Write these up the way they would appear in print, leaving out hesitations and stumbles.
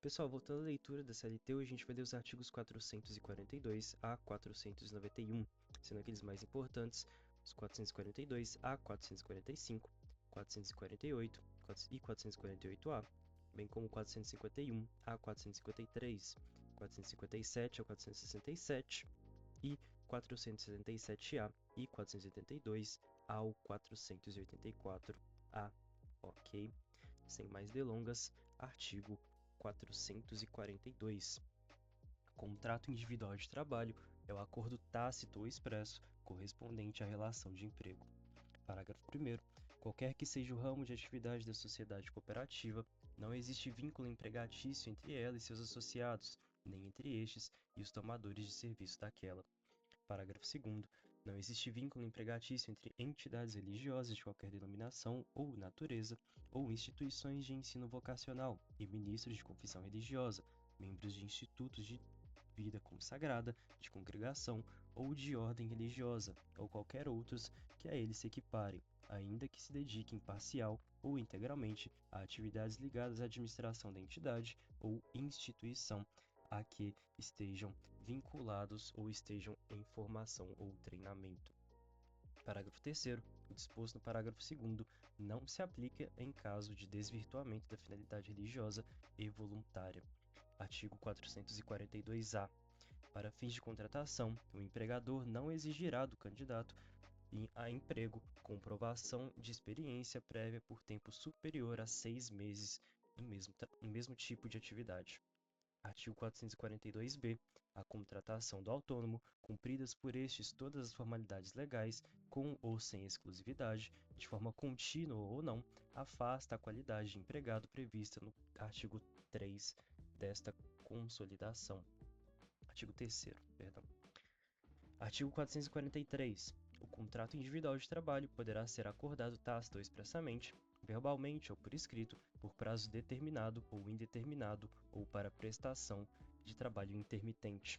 Pessoal, voltando à leitura da CLT, hoje a gente vai ler os artigos 442 a 491, sendo aqueles mais importantes, os 442 a 445, 448 e 448A, bem como 451 a 453, 457 a 467 e 477A e 482 ao 484A. Ok? Sem mais delongas, artigo 442. Contrato individual de trabalho é o acordo tácito ou expresso correspondente à relação de emprego. Parágrafo 1º. Qualquer que seja o ramo de atividade da sociedade cooperativa, não existe vínculo empregatício entre ela e seus associados, nem entre estes e os tomadores de serviço daquela. Parágrafo 2º. Não existe vínculo empregatício entre entidades religiosas de qualquer denominação ou natureza, ou instituições de ensino vocacional e ministros de confissão religiosa, membros de institutos de vida consagrada, de congregação ou de ordem religiosa, ou qualquer outros que a eles se equiparem, ainda que se dediquem parcial ou integralmente a atividades ligadas à administração da entidade ou instituição a que estejam vinculados ou estejam em formação ou treinamento. Parágrafo 3º. O disposto no parágrafo 2º não se aplica em caso de desvirtuamento da finalidade religiosa e voluntária. Artigo 442-A. Para fins de contratação, o empregador não exigirá do candidato a emprego comprovação de experiência prévia por tempo superior a 6 meses no mesmo tipo de atividade. Artigo 442-B. A contratação do autônomo, cumpridas por estes todas as formalidades legais, com ou sem exclusividade, de forma contínua ou não, afasta a qualidade de empregado prevista no artigo 3 desta consolidação. Artigo 3º, perdão. Artigo 443. O contrato individual de trabalho poderá ser acordado tácito ou expressamente, verbalmente ou por escrito, por prazo determinado ou indeterminado ou para prestação de trabalho intermitente.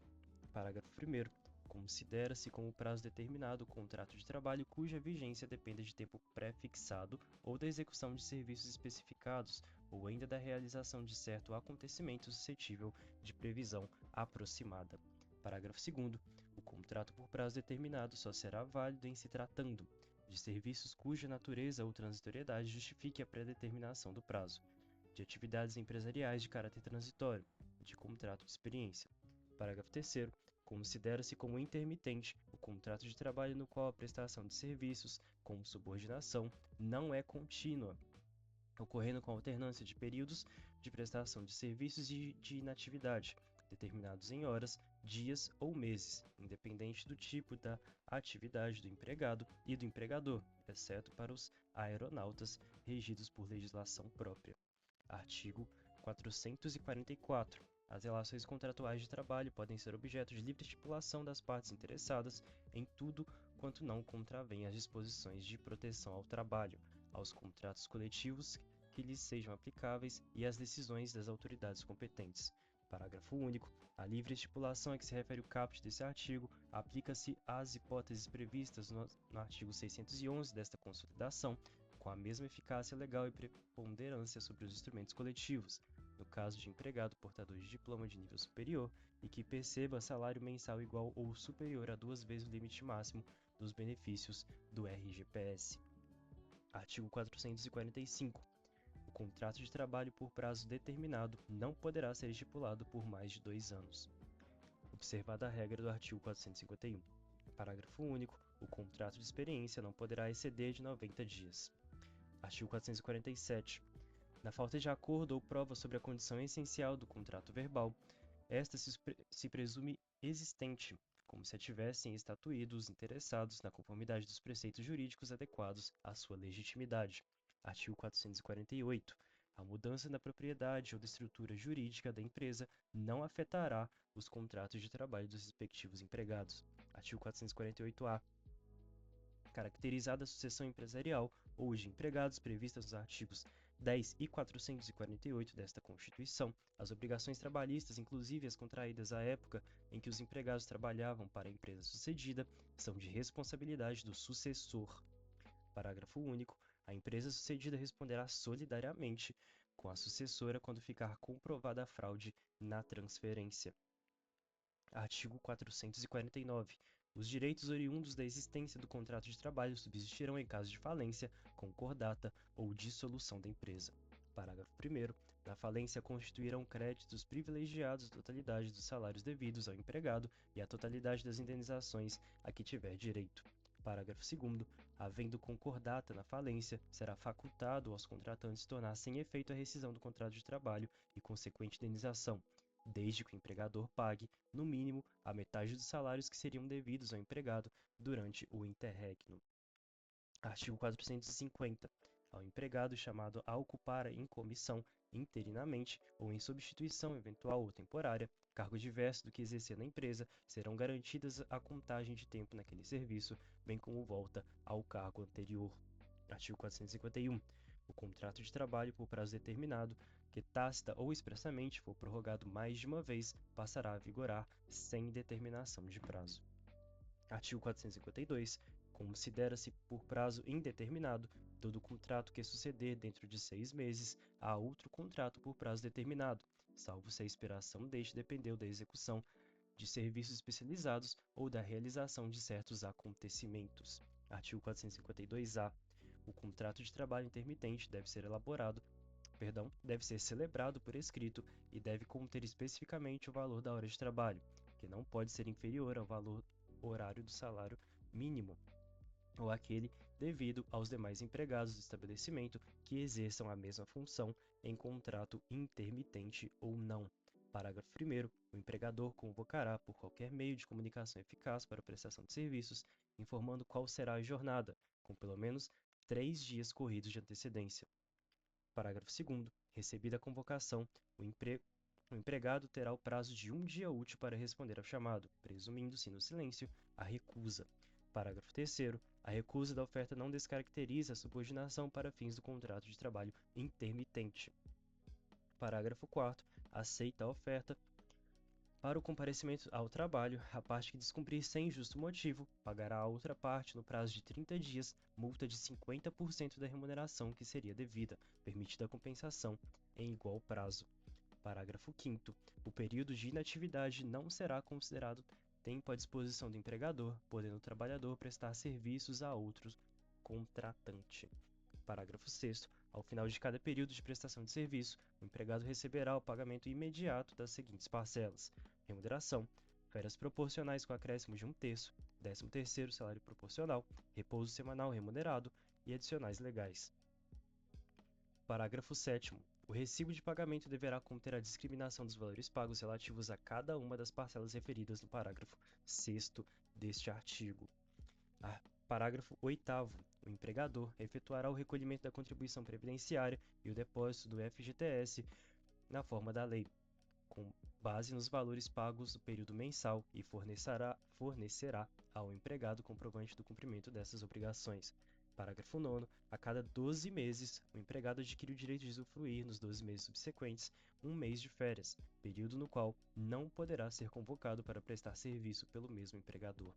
Parágrafo 1º. Considera-se como prazo determinado o contrato de trabalho cuja vigência dependa de tempo pré-fixado ou da execução de serviços especificados ou ainda da realização de certo acontecimento suscetível de previsão aproximada. Parágrafo 2º. O contrato por prazo determinado só será válido em se tratando de serviços cuja natureza ou transitoriedade justifique a pré-determinação do prazo, de atividades empresariais de caráter transitório, de contrato de experiência. Parágrafo 3º. Considera-se como intermitente o contrato de trabalho no qual a prestação de serviços, como subordinação, não é contínua, ocorrendo com alternância de períodos de prestação de serviços e de inatividade, determinados em horas, dias ou meses, independente do tipo da atividade do empregado e do empregador, exceto para os aeronautas regidos por legislação própria. Artigo 444. As relações contratuais de trabalho podem ser objeto de livre estipulação das partes interessadas em tudo quanto não contravém as disposições de proteção ao trabalho, aos contratos coletivos que lhes sejam aplicáveis e às decisões das autoridades competentes. Parágrafo único. A livre estipulação a que se refere o caput desse artigo aplica-se às hipóteses previstas no artigo 611 desta Consolidação, com a mesma eficácia legal e preponderância sobre os instrumentos coletivos, no caso de empregado portador de diploma de nível superior e que perceba salário mensal igual ou superior a 2 vezes o limite máximo dos benefícios do RGPS. Artigo 445. O contrato de trabalho por prazo determinado não poderá ser estipulado por mais de 2 anos. Observada a regra do artigo 451. Parágrafo único. O contrato de experiência não poderá exceder de 90 dias. Artigo 447. Na falta de acordo ou prova sobre a condição essencial do contrato verbal, esta se presume existente, como se a tivessem estatuído os interessados na conformidade dos preceitos jurídicos adequados à sua legitimidade. Artigo 448. A mudança na propriedade ou da estrutura jurídica da empresa não afetará os contratos de trabalho dos respectivos empregados. Artigo 448-A. Caracterizada a sucessão empresarial ou de empregados previstas nos artigos 10 e 448 desta Constituição, as obrigações trabalhistas, inclusive as contraídas à época em que os empregados trabalhavam para a empresa sucedida, são de responsabilidade do sucessor. Parágrafo único. A empresa sucedida responderá solidariamente com a sucessora quando ficar comprovada a fraude na transferência. Artigo 449. Os direitos oriundos da existência do contrato de trabalho subsistirão em caso de falência, concordata ou dissolução da empresa. Parágrafo 1º. Na falência constituirão créditos privilegiados a totalidade dos salários devidos ao empregado e a totalidade das indenizações a que tiver direito. Parágrafo 2º. Havendo concordata na falência, será facultado aos contratantes tornar sem efeito a rescisão do contrato de trabalho e consequente indenização, desde que o empregador pague, no mínimo, a metade dos salários que seriam devidos ao empregado durante o interregno. Artigo 450. Ao empregado chamado a ocupar em comissão, interinamente ou em substituição eventual ou temporária, cargo diverso do que exercer na empresa, serão garantidas a contagem de tempo naquele serviço, bem como volta ao cargo anterior. Artigo 451. O contrato de trabalho por prazo determinado, que tácita ou expressamente for prorrogado mais de uma vez, passará a vigorar sem determinação de prazo. Artigo 452. Considera-se por prazo indeterminado todo contrato que suceder dentro de 6 meses a outro contrato por prazo determinado, salvo se a expiração deste dependeu da execução de serviços especializados ou da realização de certos acontecimentos. Artigo 452-A. O contrato de trabalho intermitente deve ser celebrado por escrito e deve conter especificamente o valor da hora de trabalho, que não pode ser inferior ao valor horário do salário mínimo ou aquele devido aos demais empregados do estabelecimento que exerçam a mesma função em contrato intermitente ou não. Parágrafo 1º. O empregador convocará por qualquer meio de comunicação eficaz para a prestação de serviços, informando qual será a jornada, com pelo menos 3 dias corridos de antecedência. Parágrafo 2º. Recebida a convocação, o empregado terá o prazo de 1 dia útil para responder ao chamado, presumindo-se no silêncio a recusa. Parágrafo 3º. A recusa da oferta não descaracteriza a subordinação para fins do contrato de trabalho intermitente. Parágrafo 4º. Aceita a oferta. Para o comparecimento ao trabalho, a parte que descumprir sem justo motivo pagará à outra parte, no prazo de 30 dias, multa de 50% da remuneração que seria devida, permitida a compensação em igual prazo. Parágrafo 5º. O período de inatividade não será considerado tempo à disposição do empregador, podendo o trabalhador prestar serviços a outro contratante. Parágrafo 6º. Ao final de cada período de prestação de serviço, o empregado receberá o pagamento imediato das seguintes parcelas: remuneração, férias proporcionais com acréscimo de 1/3, 13º salário proporcional, repouso semanal remunerado e adicionais legais. Parágrafo 7º. O recibo de pagamento deverá conter a discriminação dos valores pagos relativos a cada uma das parcelas referidas no parágrafo 6º deste artigo. Parágrafo 8º. O empregador efetuará o recolhimento da contribuição previdenciária e o depósito do FGTS na forma da lei, com base nos valores pagos do período mensal e fornecerá ao empregado comprovante do cumprimento dessas obrigações. Parágrafo 9º. A cada 12 meses, o empregado adquire o direito de usufruir, nos 12 meses subsequentes, 1 mês de férias, período no qual não poderá ser convocado para prestar serviço pelo mesmo empregador.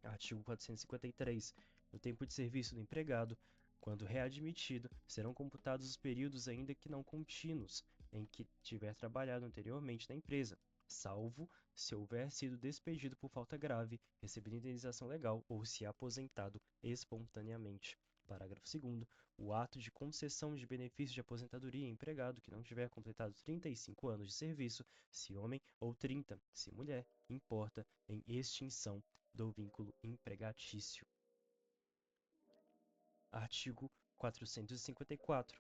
Artigo 453. No tempo de serviço do empregado, quando readmitido, serão computados os períodos ainda que não contínuos em que tiver trabalhado anteriormente na empresa, salvo se houver sido despedido por falta grave, recebido indenização legal ou se aposentado espontaneamente. Parágrafo 2º. O ato de concessão de benefício de aposentadoria a empregado que não tiver completado 35 anos de serviço, se homem, ou 30, se mulher, importa em extinção do vínculo empregatício. Artigo 454.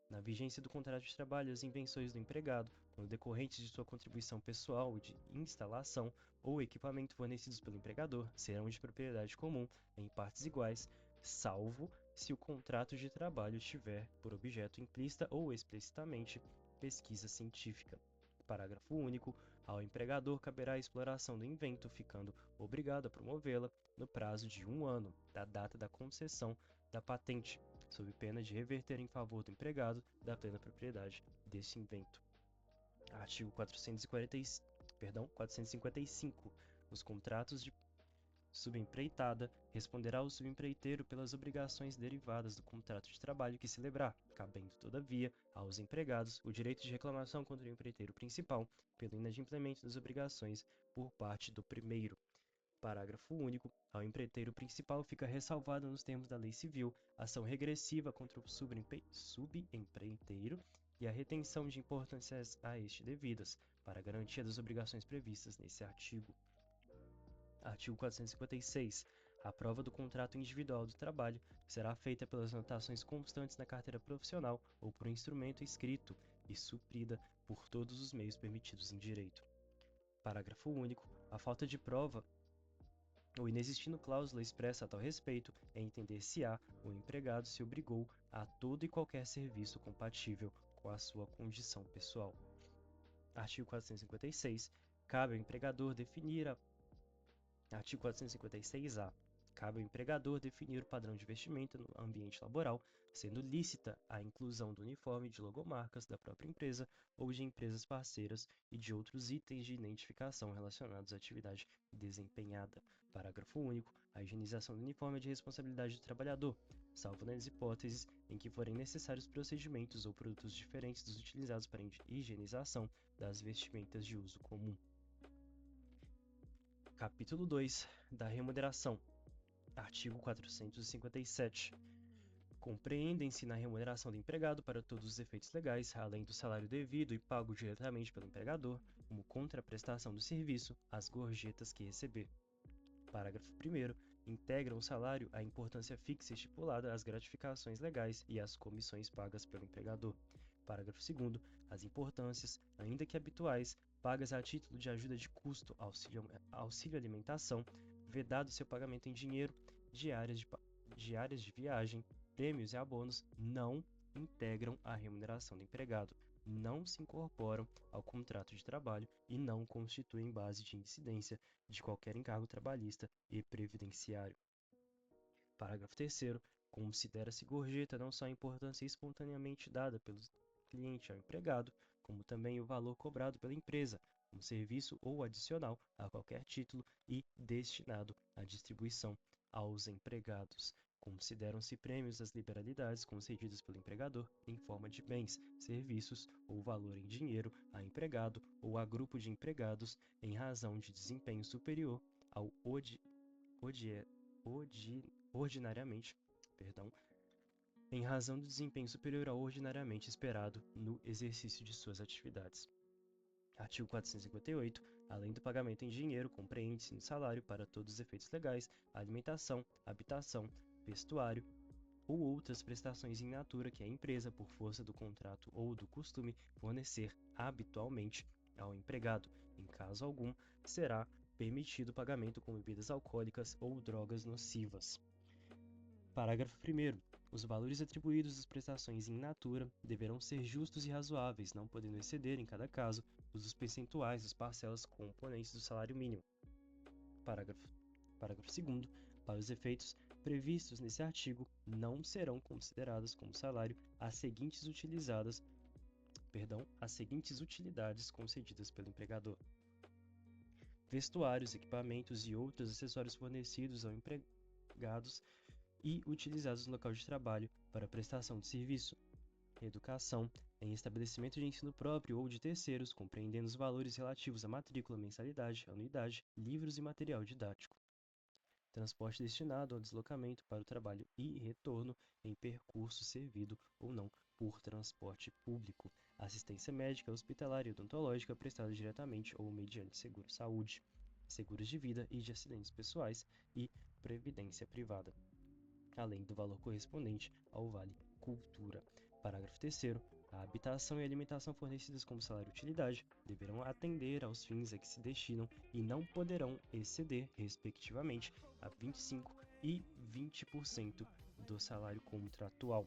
Na vigência do contrato de trabalho, as invenções do empregado, quando decorrentes de sua contribuição pessoal e de instalação ou equipamento fornecidos pelo empregador, serão de propriedade comum em partes iguais, salvo se o contrato de trabalho tiver por objeto implícita ou explicitamente pesquisa científica. Parágrafo único. Ao empregador caberá a exploração do invento, ficando obrigado a promovê-la no prazo de 1 ano da data da concessão da patente, sob pena de reverter em favor do empregado da plena propriedade desse invento. Artigo 455. subempreitada responderá ao subempreiteiro pelas obrigações derivadas do contrato de trabalho que celebrar, cabendo, todavia, aos empregados o direito de reclamação contra o empreiteiro principal pelo inadimplemento das obrigações por parte do primeiro. Parágrafo único. Ao empreiteiro principal fica ressalvada nos termos da Lei Civil ação regressiva contra o subempreiteiro e a retenção de importâncias a este devidas, para a garantia das obrigações previstas nesse artigo. Artigo 456. A prova do contrato individual do trabalho será feita pelas anotações constantes na carteira profissional ou por instrumento escrito e suprida por todos os meios permitidos em direito. Parágrafo único. A falta de prova ou inexistindo cláusula expressa a tal respeito, entender-se-á o empregado se obrigou a todo e qualquer serviço compatível com a sua condição pessoal. Artigo 456. Cabe ao empregador definir Artigo 456-A. Cabe ao empregador definir o padrão de vestimenta no ambiente laboral, sendo lícita a inclusão do uniforme de logomarcas da própria empresa ou de empresas parceiras e de outros itens de identificação relacionados à atividade desempenhada. Parágrafo único. A higienização do uniforme é de responsabilidade do trabalhador, salvo nas hipóteses em que forem necessários procedimentos ou produtos diferentes dos utilizados para higienização das vestimentas de uso comum. Capítulo 2 da remuneração. Artigo 457. Compreendem-se na remuneração do empregado para todos os efeitos legais, além do salário devido e pago diretamente pelo empregador, como contraprestação do serviço, as gorjetas que receber. Parágrafo 1º. Integram o salário a importância fixa estipulada, as gratificações legais e as comissões pagas pelo empregador. Parágrafo 2º. As importâncias, ainda que habituais, pagas a título de ajuda de custo, auxílio alimentação, vedado seu pagamento em dinheiro, diárias de viagem, prêmios e abonos, não integram a remuneração do empregado, não se incorporam ao contrato de trabalho e não constituem base de incidência de qualquer encargo trabalhista e previdenciário. Parágrafo 3º. Considera-se gorjeta não só a importância espontaneamente dada pelo cliente ao empregado, como também o valor cobrado pela empresa, como serviço ou adicional a qualquer título e destinado à distribuição aos empregados. Consideram-se prêmios as liberalidades concedidas pelo empregador em forma de bens, serviços ou valor em dinheiro a empregado ou a grupo de empregados em razão de desempenho superior ao ordinariamente esperado no exercício de suas atividades. Artigo 458. Além do pagamento em dinheiro, compreende-se no salário, para todos os efeitos legais, a alimentação, habitação, vestuário ou outras prestações em natura que a empresa, por força do contrato ou do costume, fornecer habitualmente ao empregado. Em caso algum, será permitido o pagamento com bebidas alcoólicas ou drogas nocivas. Parágrafo 1º. Os valores atribuídos às prestações em natura deverão ser justos e razoáveis, não podendo exceder, em cada caso, os percentuais das parcelas componentes do salário mínimo. Parágrafo 2º. Para os efeitos previstos nesse artigo, não serão consideradas como salário as seguintes utilidades concedidas pelo empregador: vestuários, equipamentos e outros acessórios fornecidos aos empregados e utilizados no local de trabalho para prestação de serviço, educação, em estabelecimento de ensino próprio ou de terceiros, compreendendo os valores relativos à matrícula, mensalidade, anuidade, livros e material didático. Transporte destinado ao deslocamento para o trabalho e retorno em percurso servido ou não por transporte público. Assistência médica, hospitalar e odontológica prestada diretamente ou mediante seguro-saúde, seguros de vida e de acidentes pessoais e previdência privada, além do valor correspondente ao Vale Cultura. Parágrafo 3º. A habitação e alimentação fornecidas como salário-utilidade deverão atender aos fins a que se destinam e não poderão exceder, respectivamente, a 25% e 20% do salário contratual.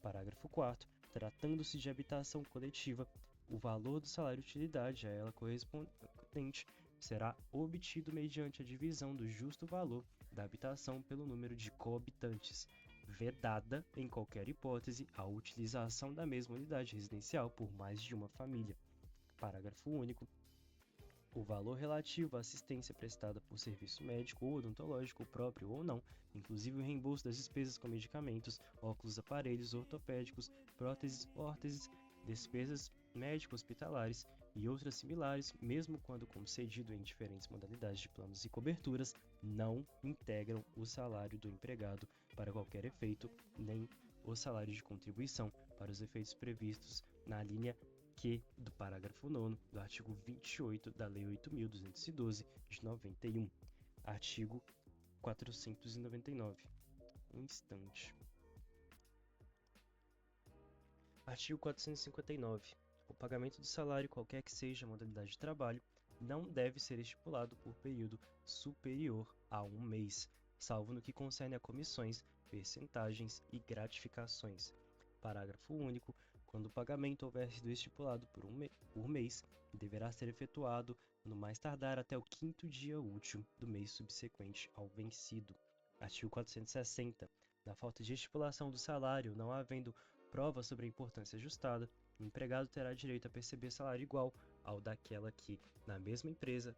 Parágrafo 4º. Tratando-se de habitação coletiva, o valor do salário-utilidade a ela correspondente será obtido mediante a divisão do justo valor da habitação pelo número de coabitantes, vedada, em qualquer hipótese, a utilização da mesma unidade residencial por mais de uma família. Parágrafo único. o valor relativo à assistência prestada por serviço médico ou odontológico próprio ou não, inclusive o reembolso das despesas com medicamentos, óculos, aparelhos ortopédicos, próteses, órteses, despesas médico-hospitalares e outras similares, mesmo quando concedido em diferentes modalidades de planos e coberturas, não integram o salário do empregado para qualquer efeito, nem o salário de contribuição para os efeitos previstos na linha Q do parágrafo 9º do artigo 28 da Lei 8.212 de 91. Artigo 499. Um instante. Artigo 459. O pagamento do salário, qualquer que seja a modalidade de trabalho, não deve ser estipulado por período superior a um mês, salvo no que concerne a comissões, percentagens e gratificações. Parágrafo único. Quando o pagamento houver sido estipulado por mês, deverá ser efetuado no mais tardar até o 5º dia útil do mês subsequente ao vencido. Artigo 460. Na falta de estipulação do salário, não havendo prova sobre a importância ajustada, o empregado terá direito a perceber salário igual ao daquela que, na mesma empresa,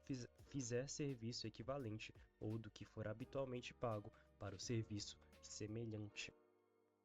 fizer serviço equivalente ou do que for habitualmente pago para o serviço semelhante.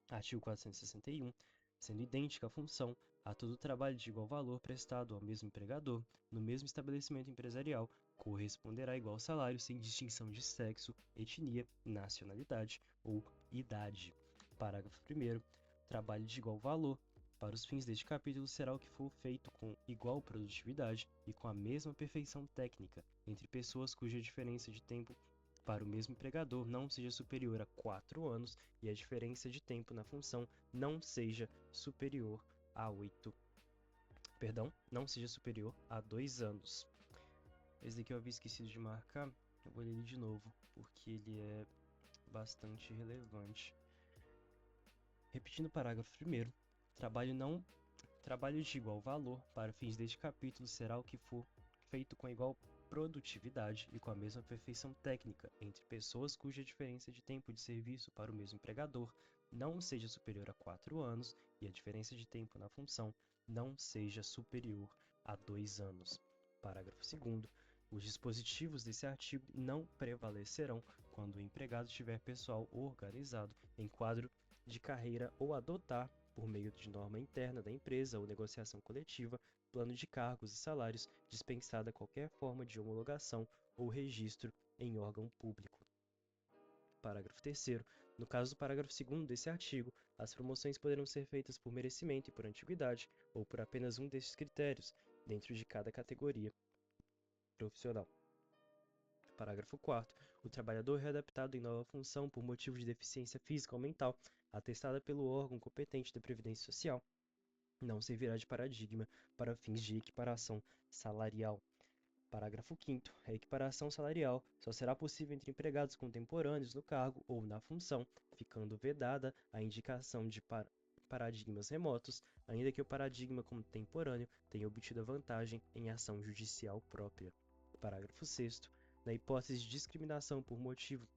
Artigo 461. Sendo idêntica a função, a todo trabalho de igual valor prestado ao mesmo empregador, no mesmo estabelecimento empresarial, corresponderá igual salário sem distinção de sexo, etnia, nacionalidade ou idade. Parágrafo 1º. Trabalho de igual valor para os fins deste capítulo será o que for feito com igual produtividade e com a mesma perfeição técnica entre pessoas cuja diferença de tempo para o mesmo empregador não seja superior a 4 anos e a diferença de tempo na função não seja superior a 2 anos. Esse daqui eu havia esquecido de marcar, eu vou ler ele de novo, porque ele é bastante relevante. Repetindo o parágrafo 1º, trabalho de igual valor para fins deste capítulo será o que for feito com igual produtividade e com a mesma perfeição técnica entre pessoas cuja diferença de tempo de serviço para o mesmo empregador não seja superior a 4 anos e a diferença de tempo na função não seja superior a 2 anos. Parágrafo 2º. Os dispositivos desse artigo não prevalecerão quando o empregado tiver pessoal organizado em quadro de carreira ou adotar, por meio de norma interna da empresa ou negociação coletiva, plano de cargos e salários, dispensada qualquer forma de homologação ou registro em órgão público. Parágrafo 3º. No caso do parágrafo 2º desse artigo, as promoções poderão ser feitas por merecimento e por antiguidade, ou por apenas um destes critérios, dentro de cada categoria profissional. Parágrafo 4º. O trabalhador readaptado em nova função por motivo de deficiência física ou mental, atestada pelo órgão competente da Previdência Social, não servirá de paradigma para fins de equiparação salarial. Parágrafo 5º. A equiparação salarial só será possível entre empregados contemporâneos no cargo ou na função, ficando vedada a indicação de paradigmas remotos, ainda que o paradigma contemporâneo tenha obtido a vantagem em ação judicial própria. Parágrafo 6º. Na hipótese de discriminação por motivo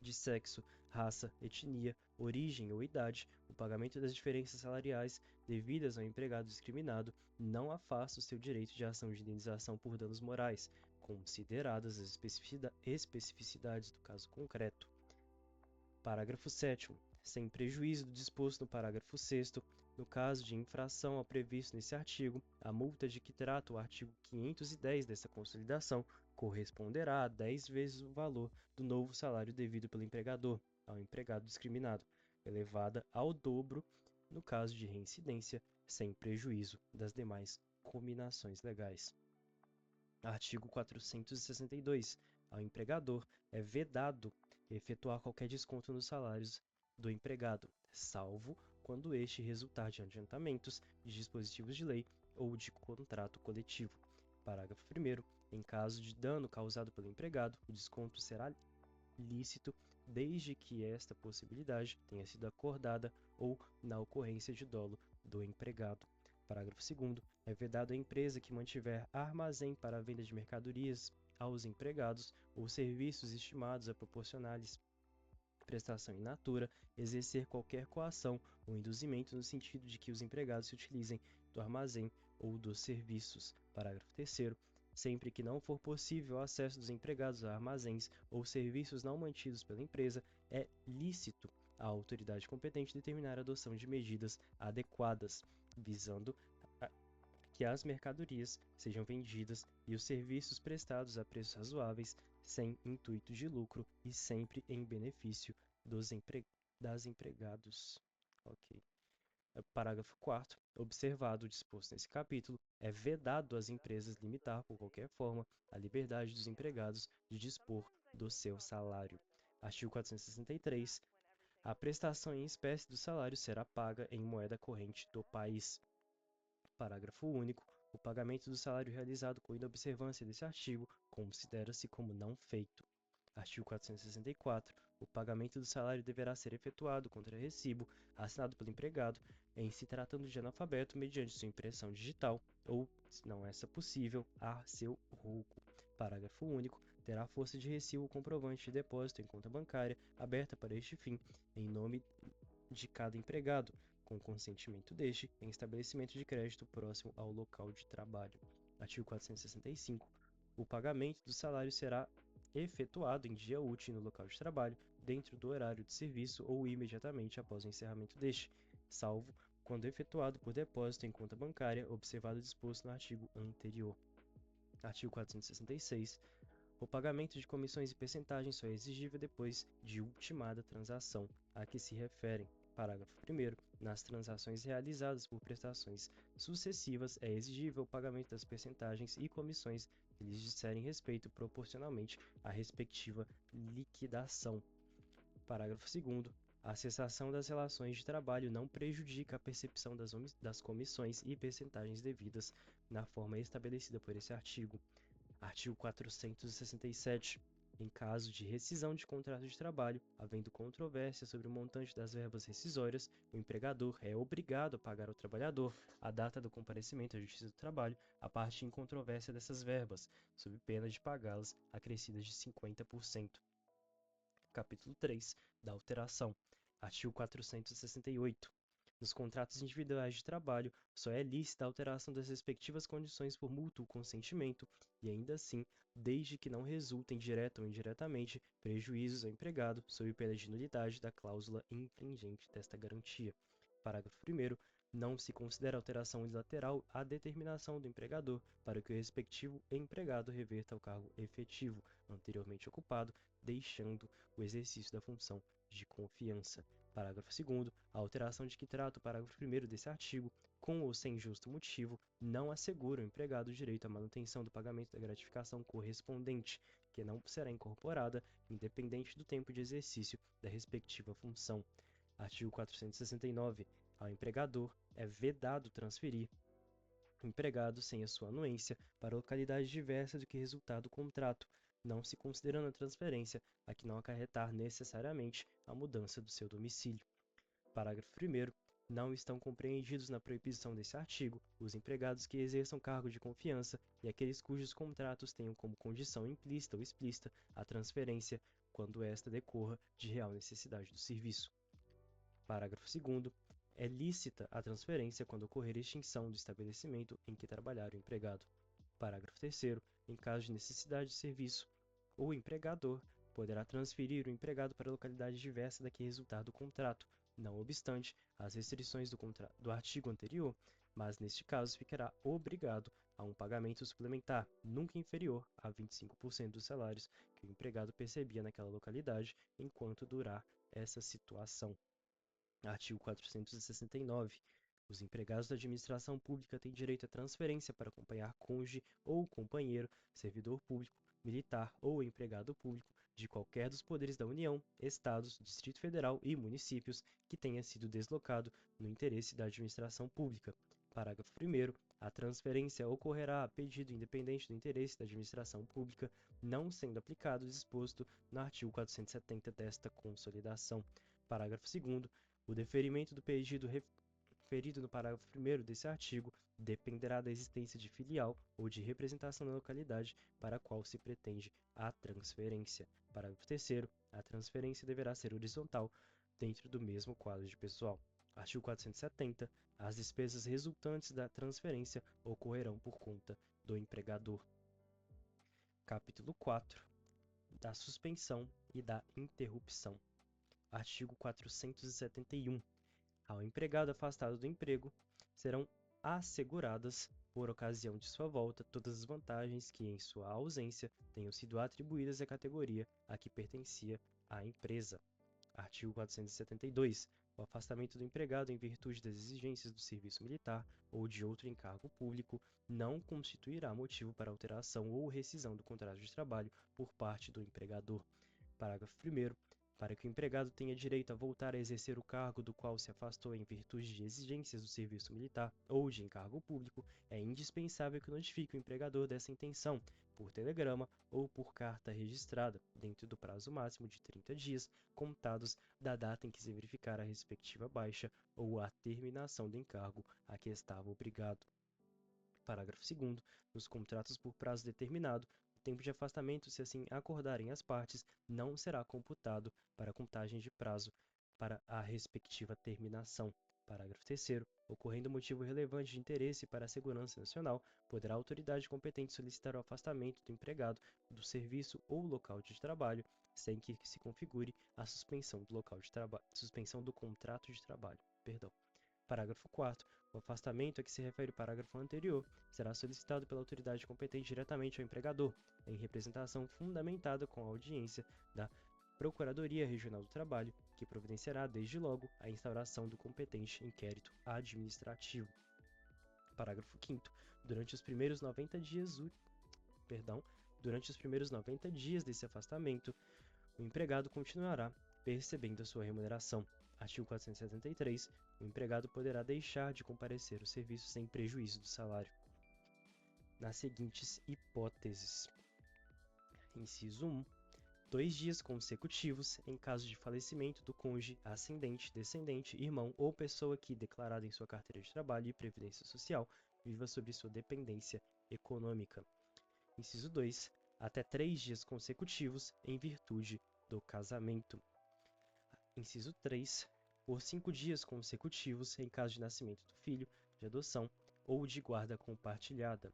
de sexo, raça, etnia, origem ou idade, o pagamento das diferenças salariais devidas ao empregado discriminado não afasta o seu direito de ação de indenização por danos morais, consideradas as especificidades do caso concreto. Parágrafo 7º. Sem prejuízo do disposto no parágrafo 6º, no caso de infração ao previsto nesse artigo, a multa de que trata o artigo 510 dessa consolidação corresponderá a 10 vezes o valor do novo salário devido pelo empregador ao empregado discriminado, elevada ao dobro no caso de reincidência, sem prejuízo das demais cominações legais. Artigo 462. Ao empregador é vedado efetuar qualquer desconto nos salários do empregado, salvo quando este resultar de adiantamentos, de dispositivos de lei ou de contrato coletivo. Parágrafo 1º. Em caso de dano causado pelo empregado, o desconto será lícito desde que esta possibilidade tenha sido acordada ou na ocorrência de dolo do empregado. Parágrafo 2º. É vedado à empresa que mantiver armazém para a venda de mercadorias aos empregados ou serviços estimados a proporcionar-lhes prestação in natura, exercer qualquer coação ou induzimento no sentido de que os empregados se utilizem do armazém ou dos serviços. Parágrafo 3º. sempre que não for possível o acesso dos empregados a armazéns ou serviços não mantidos pela empresa, é lícito à autoridade competente determinar a adoção de medidas adequadas, visando que as mercadorias sejam vendidas e os serviços prestados a preços razoáveis, sem intuito de lucro e sempre em benefício das empregados. Ok. Parágrafo 4º. Observado o disposto nesse capítulo, é vedado às empresas limitar, por qualquer forma, a liberdade dos empregados de dispor do seu salário. Artigo 463. A prestação em espécie do salário será paga em moeda corrente do país. Parágrafo único. O pagamento do salário realizado com inobservância desse artigo considera-se como não feito. Artigo 464. O pagamento do salário deverá ser efetuado contra recibo assinado pelo empregado, em se tratando de analfabeto, mediante sua impressão digital ou, se não essa possível, a seu rolo. Parágrafo único. Terá força de recibo o comprovante de depósito em conta bancária aberta para este fim, em nome de cada empregado, com consentimento deste, em estabelecimento de crédito próximo ao local de trabalho. Artigo 465. O pagamento do salário será efetuado em dia útil no local de trabalho, dentro do horário de serviço ou imediatamente após o encerramento deste, salvo quando efetuado por depósito em conta bancária, observado o disposto no artigo anterior. Artigo 466. O pagamento de comissões e percentagens só é exigível depois de ultimada a transação a que se referem. Parágrafo 1º. Nas transações realizadas por prestações sucessivas, é exigível o pagamento das percentagens e comissões que lhes disserem respeito proporcionalmente à respectiva liquidação. Parágrafo 2º. A cessação das relações de trabalho não prejudica a percepção das comissões e percentagens devidas na forma estabelecida por esse artigo. Artigo 467. Em caso de rescisão de contrato de trabalho, havendo controvérsia sobre o montante das verbas rescisórias, o empregador é obrigado a pagar ao trabalhador, à data do comparecimento à Justiça do Trabalho, a parte em controvérsia dessas verbas, sob pena de pagá-las acrescidas de 50%. Capítulo 3. Da alteração. Artigo 468. Nos contratos individuais de trabalho, só é lícita a alteração das respectivas condições por mútuo consentimento, e ainda assim, desde que não resultem direta ou indiretamente prejuízos ao empregado, sob pena de nulidade da cláusula infringente desta garantia. Parágrafo 1º. Não se considera alteração unilateral a determinação do empregador para que o respectivo empregado reverta ao cargo efetivo anteriormente ocupado, deixando o exercício da função de confiança. Parágrafo 2º. A alteração de que trata o parágrafo 1º desse artigo, com ou sem justo motivo, não assegura ao empregado o direito à manutenção do pagamento da gratificação correspondente, que não será incorporada, independente do tempo de exercício da respectiva função. Artigo 469. Ao empregador é vedado transferir o empregado sem a sua anuência para localidade diversa do que resultar do contrato, não se considerando a transferência a que não acarretar necessariamente a mudança do seu domicílio. Parágrafo 1º. Não estão compreendidos na proibição desse artigo os empregados que exerçam cargo de confiança e aqueles cujos contratos tenham como condição implícita ou explícita a transferência, quando esta decorra de real necessidade do serviço. Parágrafo 2º. É lícita a transferência quando ocorrer extinção do estabelecimento em que trabalhar o empregado. Parágrafo 3º. Em caso de necessidade de serviço, o empregador poderá transferir o empregado para localidade diversa da que resultar do contrato, não obstante as restrições do artigo anterior, mas neste caso ficará obrigado a um pagamento suplementar, nunca inferior a 25% dos salários que o empregado percebia naquela localidade enquanto durar essa situação. Artigo 469. Os empregados da administração pública têm direito à transferência para acompanhar cônjuge ou companheiro, servidor público, militar ou empregado público de qualquer dos poderes da União, Estados, Distrito Federal e municípios que tenha sido deslocado no interesse da administração pública. Parágrafo 1º. A transferência ocorrerá a pedido independente do interesse da administração pública, não sendo aplicado o disposto no artigo 470 desta Consolidação. Parágrafo 2º. O deferimento do pedido referido no parágrafo 1º desse artigo dependerá da existência de filial ou de representação na localidade para a qual se pretende a transferência. Parágrafo 3º. A transferência deverá ser horizontal dentro do mesmo quadro de pessoal. Artigo 470. As despesas resultantes da transferência ocorrerão por conta do empregador. Capítulo 4. Da suspensão e da interrupção. Artigo 471. Ao empregado afastado do emprego, serão asseguradas, por ocasião de sua volta, todas as vantagens que, em sua ausência, tenham sido atribuídas à categoria a que pertencia a empresa. Artigo 472. O afastamento do empregado em virtude das exigências do serviço militar ou de outro encargo público não constituirá motivo para alteração ou rescisão do contrato de trabalho por parte do empregador. Parágrafo 1º. Para que o empregado tenha direito a voltar a exercer o cargo do qual se afastou em virtude de exigências do serviço militar ou de encargo público, é indispensável que notifique o empregador dessa intenção, por telegrama ou por carta registrada, dentro do prazo máximo de 30 dias, contados da data em que se verificar a respectiva baixa ou a terminação do encargo a que estava obrigado. Parágrafo 2º. Nos contratos por prazo determinado, o tempo de afastamento, se assim acordarem as partes, não será computado para a contagem de prazo para a respectiva terminação. Parágrafo 3º. Ocorrendo motivo relevante de interesse para a segurança nacional, poderá a autoridade competente solicitar o afastamento do empregado do serviço ou local de trabalho, sem que se configure a suspensão do local de trabalho, suspensão do contrato de trabalho. Parágrafo 4º. O afastamento a que se refere o parágrafo anterior será solicitado pela autoridade competente diretamente ao empregador, em representação fundamentada com a audiência da Procuradoria Regional do Trabalho, que providenciará desde logo a instauração do competente inquérito administrativo. Parágrafo 5º. Durante os primeiros 90 dias desse afastamento, o empregado continuará percebendo a sua remuneração. Artigo 473. O empregado poderá deixar de comparecer ao serviço sem prejuízo do salário, nas seguintes hipóteses. Inciso 1. 2 dias consecutivos em caso de falecimento do cônjuge, ascendente, descendente, irmão ou pessoa que, declarada em sua carteira de trabalho e previdência social, viva sob sua dependência econômica. Inciso 2. Até 3 dias consecutivos em virtude do casamento. Inciso 3. Por 5 dias consecutivos em caso de nascimento do filho, de adoção ou de guarda compartilhada.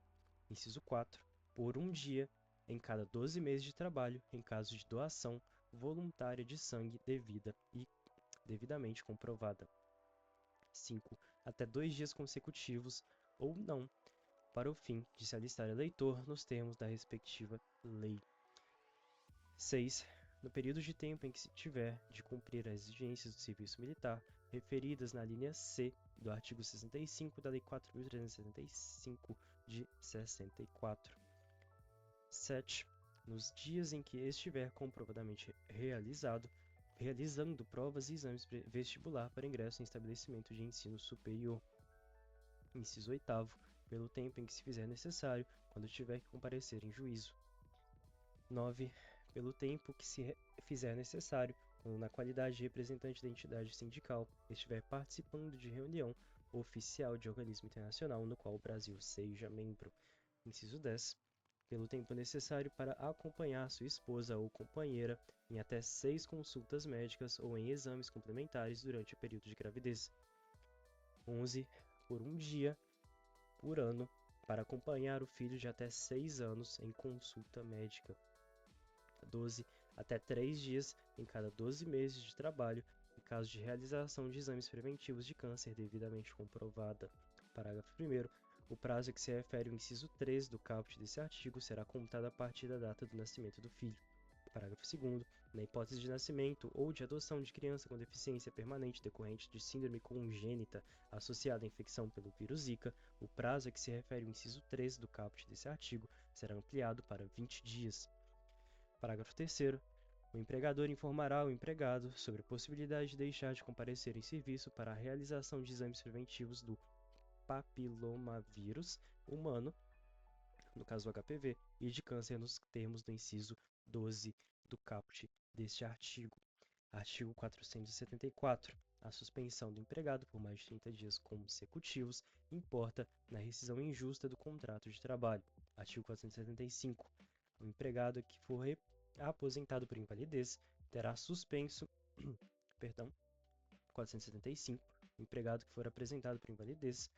Inciso 4. Por 1 dia em cada 12 meses de trabalho em caso de doação voluntária de sangue devida e devidamente comprovada. 5. Até 2 dias consecutivos ou não, para o fim de se alistar eleitor nos termos da respectiva lei. 6. No período de tempo em que se tiver de cumprir as exigências do serviço militar referidas na linha C do artigo 65 da Lei 4.375 de 64. 7. Nos dias em que estiver comprovadamente realizando provas e exames vestibular para ingresso em estabelecimento de ensino superior. Inciso 8º. Pelo tempo em que se fizer necessário, quando tiver que comparecer em juízo. 9. Pelo tempo que se fizer necessário, quando na qualidade de representante da entidade sindical estiver participando de reunião oficial de organismo internacional no qual o Brasil seja membro. Inciso 10. Pelo tempo necessário para acompanhar sua esposa ou companheira em até 6 consultas médicas ou em exames complementares durante o período de gravidez. 11. Por 1 dia por ano para acompanhar o filho de até 6 anos em consulta médica. 12. Até 3 dias em cada 12 meses de trabalho, em caso de realização de exames preventivos de câncer devidamente comprovada. Parágrafo 1º. O prazo a que se refere o inciso 3 do caput desse artigo será contado a partir da data do nascimento do filho. Parágrafo 2º. Na hipótese de nascimento ou de adoção de criança com deficiência permanente decorrente de síndrome congênita associada à infecção pelo vírus Zika, o prazo a que se refere o inciso 3 do caput desse artigo será ampliado para 20 dias. Parágrafo 3º. O empregador informará o empregado sobre a possibilidade de deixar de comparecer em serviço para a realização de exames preventivos do papilomavírus humano, no caso do HPV, e de câncer nos termos do inciso 12 do caput deste artigo. Artigo 474. A suspensão do empregado por mais de 30 dias consecutivos importa na rescisão injusta do contrato de trabalho. Artigo 475. O empregado que for aposentado por invalidez terá suspenso 475. O empregado que for apresentado por invalidez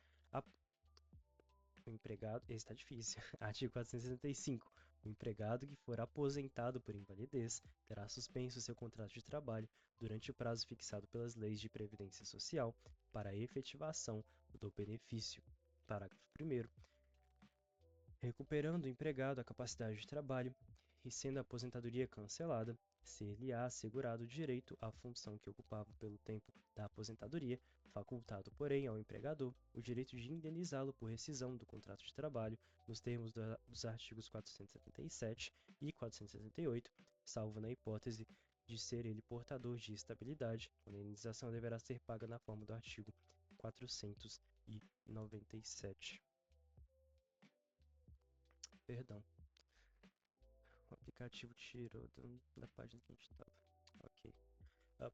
o empregado, esse está difícil. Artigo 465. O empregado que for aposentado por invalidez terá suspenso seu contrato de trabalho durante o prazo fixado pelas leis de previdência social para a efetivação do benefício. Parágrafo 1º. Recuperando o empregado a capacidade de trabalho e sendo a aposentadoria cancelada, ser-lhe-á assegurado o direito à função que ocupava pelo tempo da aposentadoria, facultado, porém, ao empregador o direito de indenizá-lo por rescisão do contrato de trabalho nos termos dos artigos 477 e 478, salvo na hipótese de ser ele portador de estabilidade, a indenização deverá ser paga na forma do artigo 497. Perdão, o aplicativo tirou da página que a gente estava. Ok.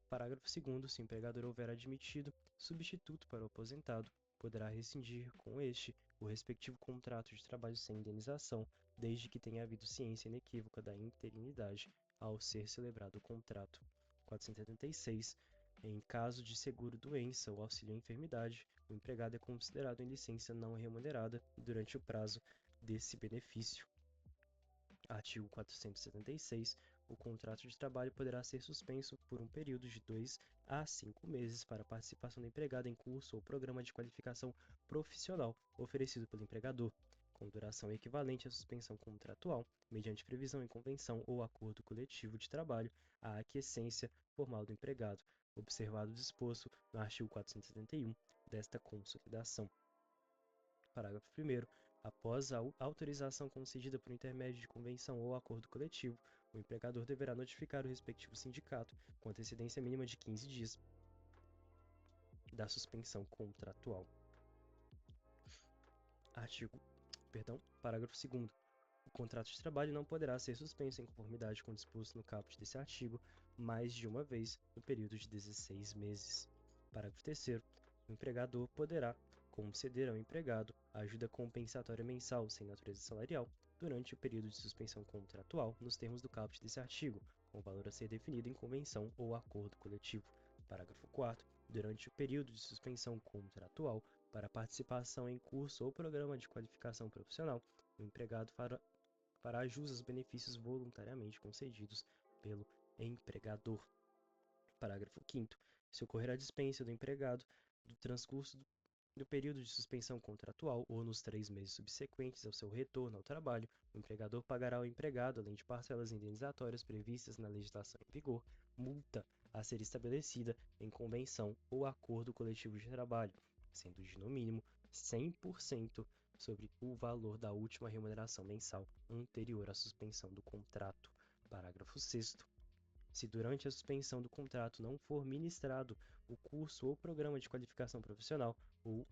Parágrafo 2º. Se o empregador houver admitido substituto para o aposentado, poderá rescindir com este o respectivo contrato de trabalho sem indenização, desde que tenha havido ciência inequívoca da interinidade ao ser celebrado o contrato. 476. Em caso de seguro-doença ou auxílio-enfermidade, o empregado é considerado em licença não remunerada durante o prazo desse benefício. Artigo 476. O contrato de trabalho poderá ser suspenso por um período de 2 a 5 meses para participação do empregado em curso ou programa de qualificação profissional oferecido pelo empregador, com duração equivalente à suspensão contratual, mediante previsão em convenção ou acordo coletivo de trabalho, à aquiescência formal do empregado, observado o disposto no artigo 471 desta consolidação. Parágrafo 1º. Após a autorização concedida por intermédio de convenção ou acordo coletivo, o empregador deverá notificar o respectivo sindicato, com antecedência mínima de 15 dias, da suspensão contratual. Parágrafo 2º. O contrato de trabalho não poderá ser suspenso em conformidade com o disposto no caput desse artigo mais de uma vez no período de 16 meses. Parágrafo 3º. O empregador poderá conceder ao empregado a ajuda compensatória mensal sem natureza salarial durante o período de suspensão contratual nos termos do caput desse artigo, com o valor a ser definido em convenção ou acordo coletivo. Parágrafo 4º. Durante o período de suspensão contratual, para participação em curso ou programa de qualificação profissional, o empregado fará jus aos benefícios voluntariamente concedidos pelo empregador. Parágrafo 5º. Se ocorrer a dispensa do empregado do transcurso do período de suspensão contratual ou nos 3 meses subsequentes ao seu retorno ao trabalho, o empregador pagará ao empregado, além de parcelas indenizatórias previstas na legislação em vigor, multa a ser estabelecida em convenção ou acordo coletivo de trabalho, sendo de no mínimo 100% sobre o valor da última remuneração mensal anterior à suspensão do contrato. Parágrafo 6º. Se durante a suspensão do contrato não for ministrado o curso ou programa de qualificação profissional, ou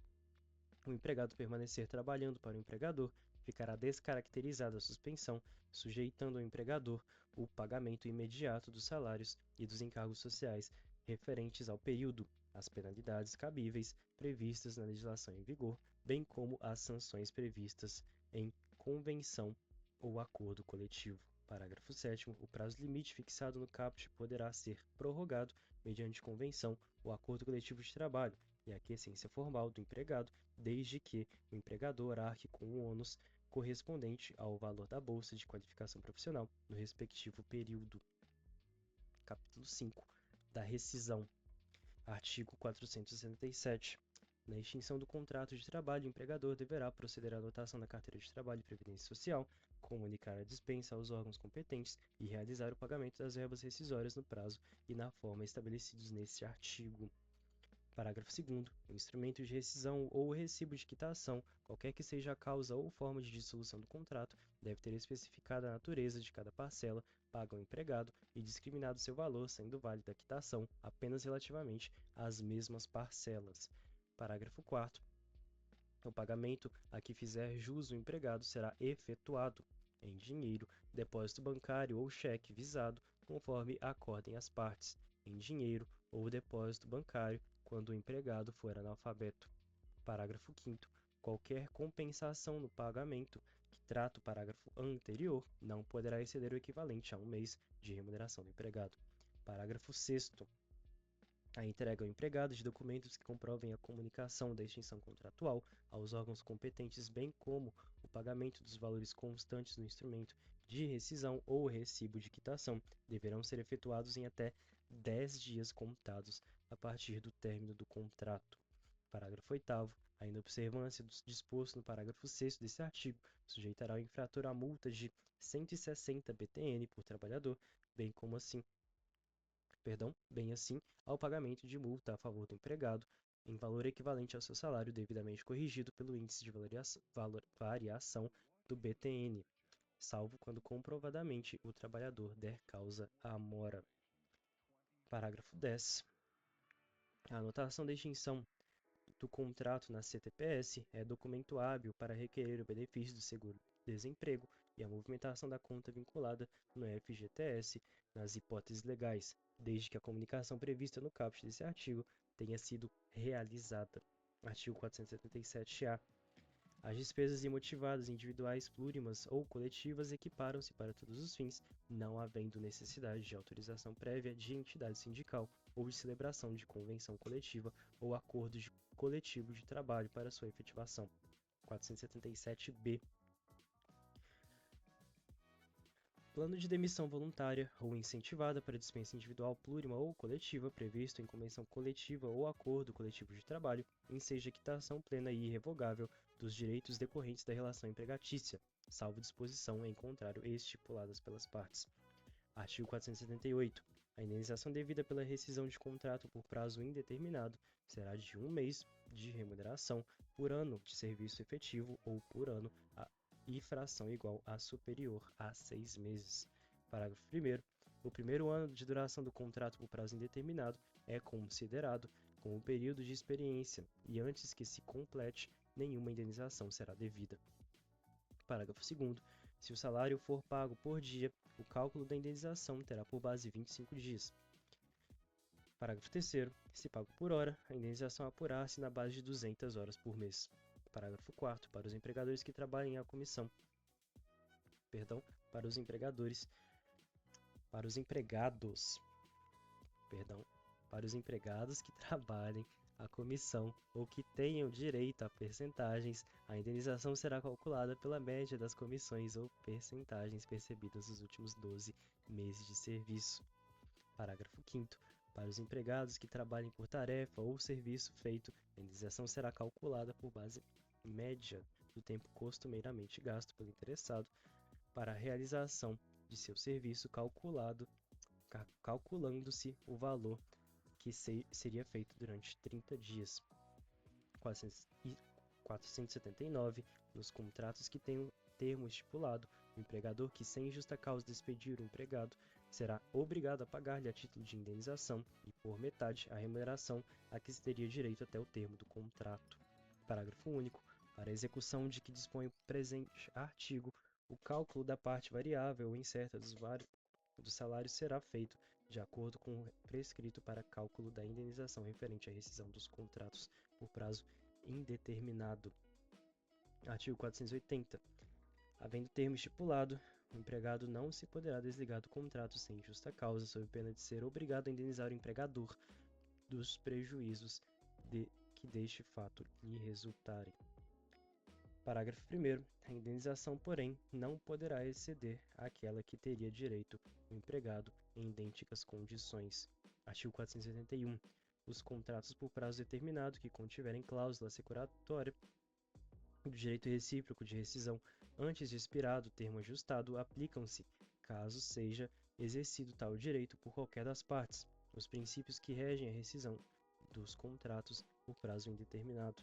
o empregado permanecer trabalhando para o empregador, ficará descaracterizada a suspensão, sujeitando ao empregador o pagamento imediato dos salários e dos encargos sociais referentes ao período, as penalidades cabíveis previstas na legislação em vigor, bem como as sanções previstas em convenção ou acordo coletivo. Parágrafo 7º. O prazo limite fixado no caput poderá ser prorrogado mediante convenção ou acordo coletivo de trabalho e a aquiescência formal do empregado, desde que o empregador arque com o ônus correspondente ao valor da bolsa de qualificação profissional no respectivo período. Capítulo 5. Da rescisão. Artigo 467. Na extinção do contrato de trabalho, o empregador deverá proceder à anotação na carteira de trabalho e previdência social, comunicar a dispensa aos órgãos competentes e realizar o pagamento das verbas rescisórias no prazo e na forma estabelecidos neste artigo. Parágrafo 2º. O instrumento de rescisão ou o recibo de quitação, qualquer que seja a causa ou forma de dissolução do contrato, deve ter especificada a natureza de cada parcela paga ao empregado e discriminado seu valor, sendo válida a quitação apenas relativamente às mesmas parcelas. Parágrafo 4º. O pagamento a que fizer jus o empregado será efetuado em dinheiro, depósito bancário ou cheque visado, conforme acordem as partes, em dinheiro ou depósito bancário, quando o empregado for analfabeto. Parágrafo 5º. Qualquer compensação no pagamento que trata o parágrafo anterior não poderá exceder o equivalente a 1 mês de remuneração do empregado. Parágrafo 6º. A entrega ao empregado de documentos que comprovem a comunicação da extinção contratual aos órgãos competentes, bem como o pagamento dos valores constantes do instrumento de rescisão ou recibo de quitação deverão ser efetuados em até 10 dias contados a partir do término do contrato. Parágrafo 8º. A inobservância do disposto no parágrafo 6º desse artigo sujeitará o infrator a multa de 160 BTN por trabalhador, bem assim ao pagamento de multa a favor do empregado em valor equivalente ao seu salário devidamente corrigido pelo índice de variação do BTN, salvo quando comprovadamente o trabalhador der causa à mora. Parágrafo 10. A anotação da extinção do contrato na CTPS é documento hábil para requerer o benefício do seguro-desemprego e a movimentação da conta vinculada no FGTS nas hipóteses legais, desde que a comunicação prevista no caput desse artigo tenha sido realizada. Artigo 477-A. As despesas imotivadas individuais, plurimas ou coletivas equiparam-se para todos os fins, não havendo necessidade de autorização prévia de entidade sindical ou de celebração de convenção coletiva ou acordo coletivo de trabalho para sua efetivação. 477-B. Plano de demissão voluntária ou incentivada para dispensa individual, plurima ou coletiva previsto em convenção coletiva ou acordo coletivo de trabalho, enseja quitação plena e irrevogável dos direitos decorrentes da relação empregatícia, salvo disposição em contrário estipuladas pelas partes. Artigo 478. A indenização devida pela rescisão de contrato por prazo indeterminado será de 1 mês de remuneração por ano de serviço efetivo ou por ano e fração igual a superior a 6 meses. Parágrafo 1º. O primeiro ano de duração do contrato por prazo indeterminado é considerado como o período de experiência e antes que se complete, nenhuma indenização será devida. Parágrafo 2º. Se o salário for pago por dia, o cálculo da indenização terá por base 25 dias. Parágrafo 3º. Se pago por hora, a indenização apurará-se na base de 200 horas por mês. Parágrafo 4º. Para os empregadores que trabalhem à comissão. Para os empregados que trabalhem à comissão ou que tenham direito a percentagens, a indenização será calculada pela média das comissões ou percentagens percebidas nos últimos 12 meses de serviço. Parágrafo 5º. Para os empregados que trabalhem por tarefa ou serviço feito, a indenização será calculada por base média do tempo costumeiramente gasto pelo interessado para a realização de seu serviço, calculando-se o valor que seria feito durante 30 dias. 479. Nos contratos que tenham termo estipulado, o empregador que sem justa causa despedir o empregado será obrigado a pagar-lhe a título de indenização e por metade a remuneração a que se teria direito até o termo do contrato. Parágrafo único. Para a execução de que dispõe o presente artigo, o cálculo da parte variável ou incerta do salário será feito de acordo com o prescrito para cálculo da indenização referente à rescisão dos contratos por prazo indeterminado. Artigo 480. Havendo termo estipulado, o empregado não se poderá desligar do contrato sem justa causa, sob pena de ser obrigado a indenizar o empregador dos prejuízos que deste fato lhe resultarem. Parágrafo 1º. A indenização, porém, não poderá exceder aquela que teria direito o empregado em idênticas condições. Artigo 481. Os contratos por prazo determinado que contiverem cláusula assecuratória do direito recíproco de rescisão antes de expirado o termo ajustado aplicam-se, caso seja exercido tal direito por qualquer das partes, os princípios que regem a rescisão dos contratos por prazo indeterminado.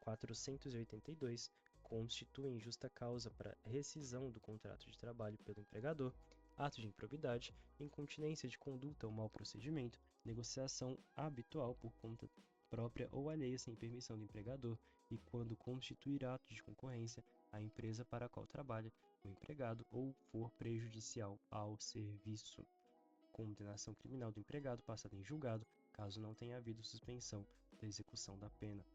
482. Constituem justa causa para rescisão do contrato de trabalho pelo empregador, ato de improbidade, incontinência de conduta ou mau procedimento, negociação habitual por conta própria ou alheia sem permissão do empregador e quando constituir ato de concorrência a empresa para a qual trabalha o empregado ou for prejudicial ao serviço. Condenação criminal do empregado passada em julgado, caso não tenha havido suspensão da execução da pena.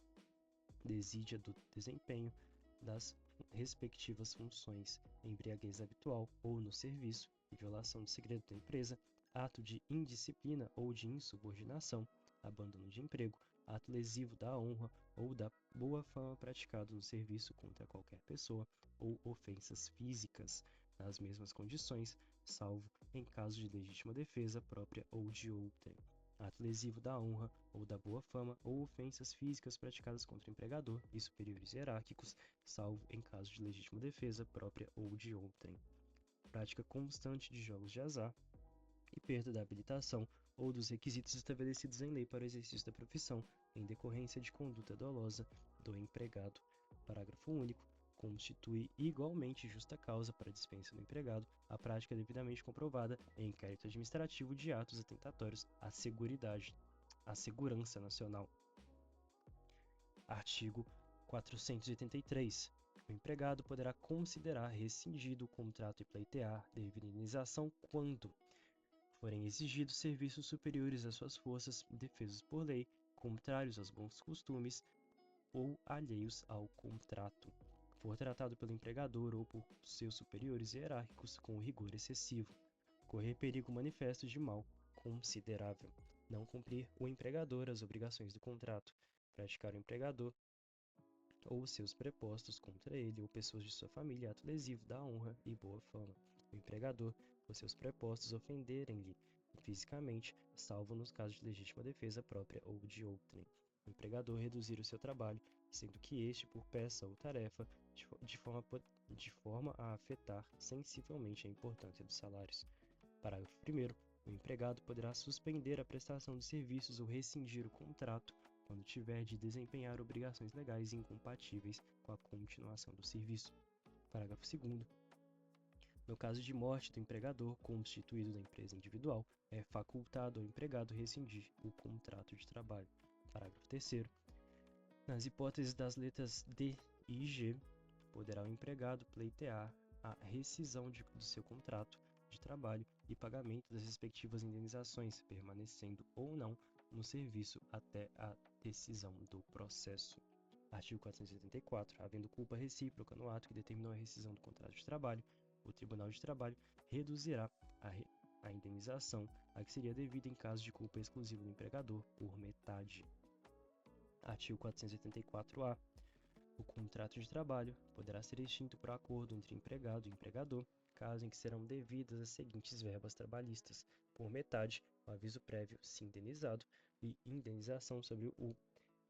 Desídia do desempenho das respectivas funções, embriaguez habitual ou no serviço e violação do segredo da empresa, ato de indisciplina ou de insubordinação, abandono de emprego, ato lesivo da honra ou da boa fama praticado no serviço contra qualquer pessoa, ou ofensas físicas, nas mesmas condições, salvo em caso de legítima defesa própria ou de outrem. Ato lesivo da honra ou da boa fama ou ofensas físicas praticadas contra o empregador e superiores hierárquicos, salvo em caso de legítima defesa própria ou de outrem. Prática constante de jogos de azar e perda da habilitação ou dos requisitos estabelecidos em lei para o exercício da profissão, em decorrência de conduta dolosa do empregado. Parágrafo único. Constitui igualmente justa causa para a dispensa do empregado a prática devidamente comprovada em inquérito administrativo de atos atentatórios à segurança nacional. Artigo 483. O empregado poderá considerar rescindido o contrato e pleitear devida indenização quando forem exigidos serviços superiores às suas forças, defesos por lei, contrários aos bons costumes ou alheios ao contrato, for tratado pelo empregador ou por seus superiores hierárquicos com rigor excessivo, correr perigo manifesto de mal considerável, não cumprir o empregador as obrigações do contrato, praticar o empregador ou seus prepostos contra ele ou pessoas de sua família ato lesivo da honra e boa fama, o empregador ou seus prepostos ofenderem-lhe fisicamente, salvo nos casos de legítima defesa própria ou de outrem. O empregador reduzir o seu trabalho, sendo que este, por peça ou tarefa, de forma a afetar sensivelmente a importância dos salários. Parágrafo 1º. O empregado poderá suspender a prestação de serviços ou rescindir o contrato quando tiver de desempenhar obrigações legais incompatíveis com a continuação do serviço. Parágrafo 2º. No caso de morte do empregador constituído da empresa individual, é facultado ao empregado rescindir o contrato de trabalho. Parágrafo 3º. Nas hipóteses das letras D e G, poderá o empregado pleitear a rescisão do seu contrato de trabalho e pagamento das respectivas indenizações, permanecendo ou não no serviço até a decisão do processo. Artigo 474. Havendo culpa recíproca no ato que determinou a rescisão do contrato de trabalho, o Tribunal de Trabalho reduzirá a indenização a que seria devida em caso de culpa exclusiva do empregador por metade. Artigo 484-A. O contrato de trabalho poderá ser extinto por acordo entre empregado e empregador, caso em que serão devidas as seguintes verbas trabalhistas: por metade, o aviso prévio se indenizado e indenização sobre o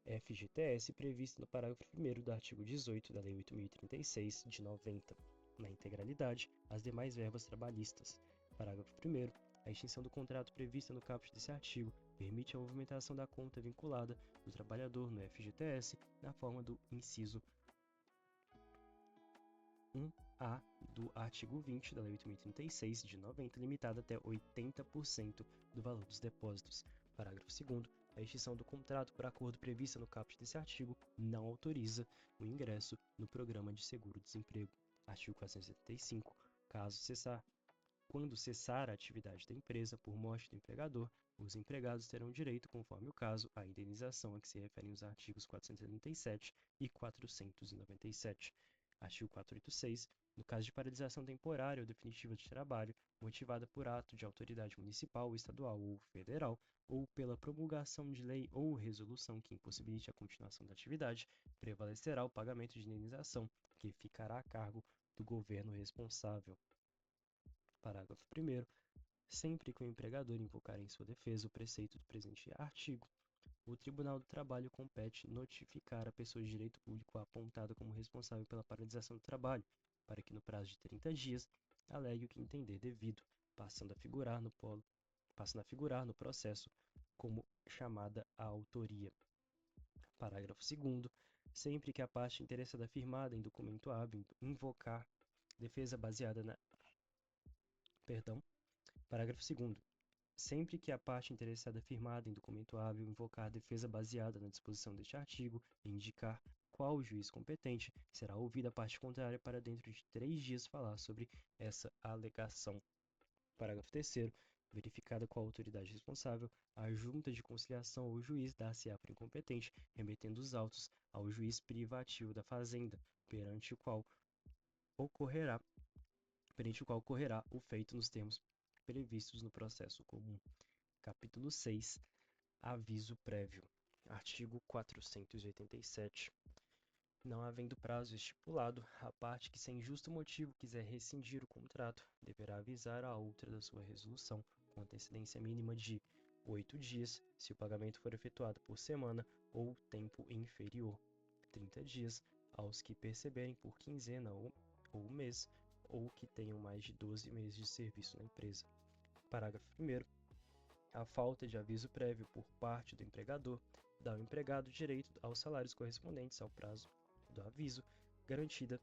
FGTS previsto no parágrafo 1º do artigo 18 da Lei 8.036, de 90. Na integralidade, as demais verbas trabalhistas. Parágrafo 1º. A extinção do contrato prevista no caput desse artigo permite a movimentação da conta vinculada do trabalhador no FGTS na forma do inciso 1A do artigo 20 da Lei 8.036, de 90, limitada até 80% do valor dos depósitos. Parágrafo 2º. A extinção do contrato por acordo prevista no caput desse artigo não autoriza o ingresso no programa de seguro-desemprego. Artigo 475. Quando cessar a atividade da empresa por morte do empregador, os empregados terão direito, conforme o caso, à indenização a que se referem os artigos 477 e 497. Artigo 486. No caso de paralisação temporária ou definitiva de trabalho, motivada por ato de autoridade municipal, estadual ou federal, ou pela promulgação de lei ou resolução que impossibilite a continuação da atividade, prevalecerá o pagamento de indenização, que ficará a cargo do governo responsável. Parágrafo 1º. Sempre que o empregador invocar em sua defesa o preceito do presente artigo, o Tribunal do Trabalho compete notificar a pessoa de direito público apontada como responsável pela paralisação do trabalho, para que no prazo de 30 dias alegue o que entender devido, passando a figurar no processo como chamada a autoria. Parágrafo 2º. Sempre que a parte interessada firmada em documento hábil invocar defesa baseada na... Parágrafo 2º. Sempre que a parte interessada firmada em documento hábil invocar defesa baseada na disposição deste artigo e indicar qual juiz competente, será ouvida a parte contrária para dentro de 3 dias falar sobre essa alegação. Parágrafo 3º. Verificada qual autoridade responsável, a junta de conciliação ou juiz dar-se-á por incompetente, remetendo os autos ao juiz privativo da fazenda, perante o qual ocorrerá o feito nos termos previstos no processo comum. Capítulo 6. Aviso prévio. Artigo 487. Não havendo prazo estipulado, a parte que sem justo motivo quiser rescindir o contrato deverá avisar a outra da sua resolução com antecedência mínima de 8 dias, se o pagamento for efetuado por semana ou tempo inferior, 30 dias aos que perceberem por quinzena ou mês, ou que tenham mais de 12 meses de serviço na empresa. Parágrafo 1º. A falta de aviso prévio por parte do empregador dá ao empregado direito aos salários correspondentes ao prazo do aviso, garantida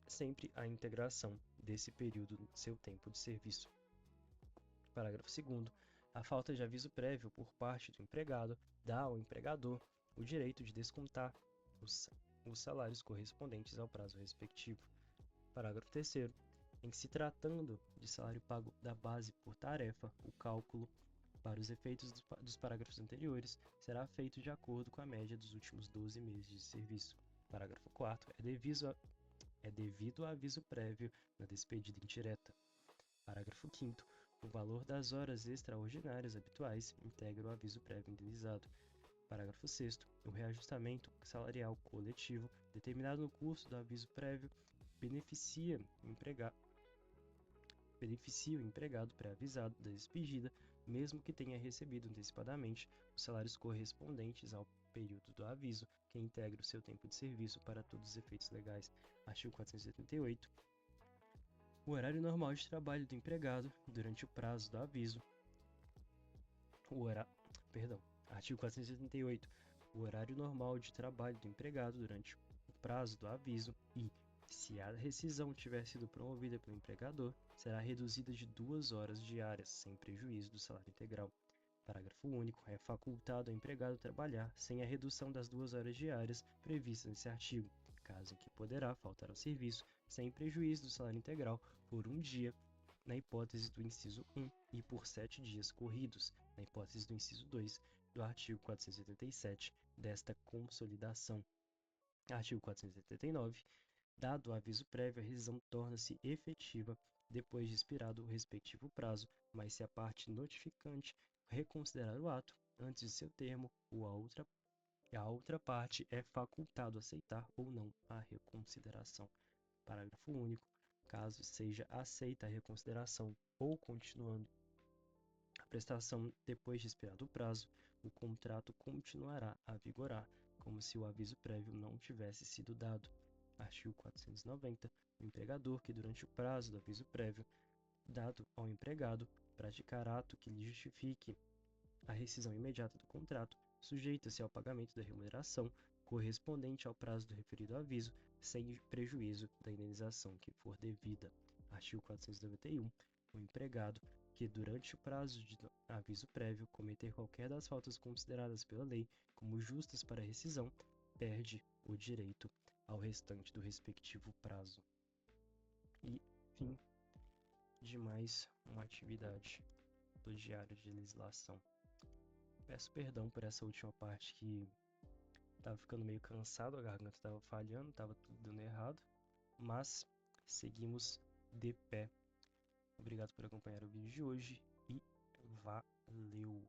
sempre a integração desse período no seu tempo de serviço. Parágrafo 2º. A falta de aviso prévio por parte do empregado dá ao empregador o direito de descontar os salários correspondentes ao prazo respectivo. Parágrafo 3º. Em se tratando de salário pago da base por tarefa, o cálculo, para os efeitos dos parágrafos anteriores, será feito de acordo com a média dos últimos 12 meses de serviço. Parágrafo 4º. É devido a aviso prévio na despedida indireta. Parágrafo 5º. O valor das horas extraordinárias habituais integra o aviso prévio indenizado. Parágrafo 6º. O reajustamento salarial coletivo determinado no curso do aviso prévio beneficia o empregado pré-avisado da despedida, mesmo que tenha recebido antecipadamente os salários correspondentes ao período do aviso, que integra o seu tempo de serviço para todos os efeitos legais. Artigo 478. O horário normal de trabalho do empregado durante o prazo do aviso. Artigo 478. O horário normal de trabalho do empregado durante o prazo do aviso e, se a rescisão tiver sido promovida pelo empregador, será reduzida de 2 horas diárias, sem prejuízo do salário integral. Parágrafo único. É facultado ao empregado trabalhar sem a redução das 2 horas diárias previstas nesse artigo, caso em que poderá faltar ao serviço, sem prejuízo do salário integral, por um dia, na hipótese do inciso 1, e por 7 dias corridos, na hipótese do inciso 2, do artigo 477 desta consolidação. Artigo 479. Dado o aviso prévio, a rescisão torna-se efetiva depois de expirado o respectivo prazo, mas se a parte notificante reconsiderar o ato antes de seu termo, a outra parte é facultado aceitar ou não a reconsideração. Parágrafo único. Caso seja aceita a reconsideração ou continuando a prestação depois de expirado o prazo, o contrato continuará a vigorar, como se o aviso prévio não tivesse sido dado. Artigo 490. O empregador que, durante o prazo do aviso prévio dado ao empregado, praticar ato que lhe justifique a rescisão imediata do contrato, sujeita-se ao pagamento da remuneração correspondente ao prazo do referido aviso, sem prejuízo da indenização que for devida. Artigo 491. O empregado que, durante o prazo de aviso prévio, cometer qualquer das faltas consideradas pela lei como justas para rescisão, perde o direito ao restante do respectivo prazo. E fim de mais uma atividade do Diário de Legislação. Peço perdão por essa última parte que estava ficando meio cansado, a garganta estava falhando, estava tudo dando errado, mas seguimos de pé. Obrigado por acompanhar o vídeo de hoje e valeu!